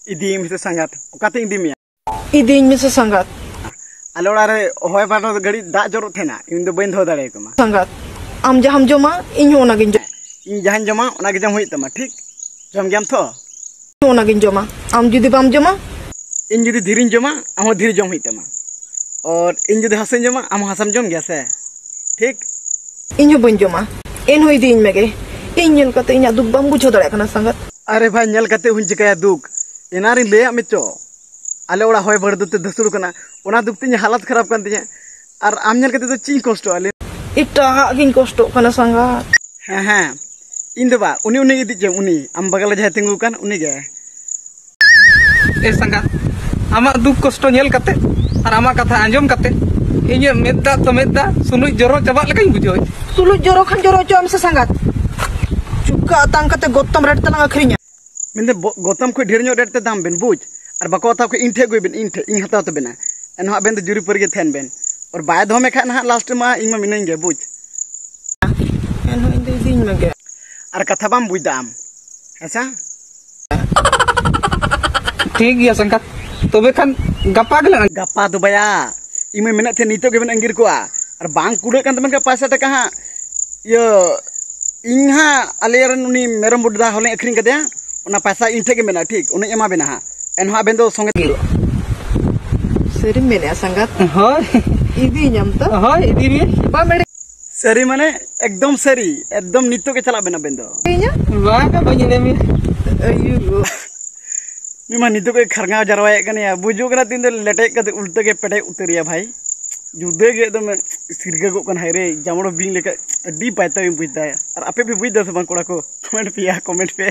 Idi Mr. Sangat. Okating dimia. Idi Mr. Sangat. Alora hoy pato gadi da jorot thena. In the bend hodare kuma. Sangat. Am jaham joma inyo onagin joma. In jahan joma onagi jam huit tama ठीक. Jam jam tho. Onagin joma. Am judi bam joma. In judi dhirin joma am dhir jom huit tama. और इन जुदे हसन जमा हम हसम जम गया से ठीक इन बन जमा इन होई दिन में गे इन नेल कते इना दुख बम बुझो दड़े कना संगत अरे भाई नेल कते हुन चिकाया दुख एनारिन ले मिचो आले ओड़ा होय बड़दुते धसुड़ कना ओना दुख तिन हालत खराब कान तिया और आम नेल कते तो ची कष्ट आले इटा गिन कष्ट कना संगत हां इन दबा उनी उनी इदि जे उनी आम बगल जे तिंगु कान उनी गे ए संगत आमा दुख कष्ट नेल कते और आमा कथा आंजम कते इnye medda to medda suluj joro chaba lekañ bujhoy suluj joro khan joro chom se sangat chuka tang kate gotam red talang akhrinya minde gotam ko ढेर ño red te dam ben buj ar bako ta ko inte goy ben inte ing hata to bena en ha ben de juri por ge then ben और bye धो में खा ना last में इन में मिनेंगे बुझ en ho inde din me ge और कथा बम बुझ दाम ऐसा ठीक गया संगत तबे खान गप्पा तो बया इमे मेना थे नीतो गेबन अंगिर को और बांग कुड़े कान तमन का पैसा टका हा यो इंहा अलेरन उनी मेरम बुडदा होले अखरिंग कदया ओना पैसा इनठे के मेना ठीक उनी एमा बेना हा एनहा बेन दो संगे गिरो सरी मेने संगत होय इदी ñamta होय इदी रे बा मेरे सरी माने एकदम नीतो के चला बेना बेन दो इnya बा का बजिने में ayu निमा नीतो के खरगा जरवाए कने बुजु कना तीन दे लेटे कते उल्टे के पेटे उतरिया भाई जुदे के एकदम सिरगा गो कन हायरे जामड़ो बिंग लेका अड्डी पाइता भी बुझदा है और आपे भी बुझदा से बन कोड़ा को कमेंट पे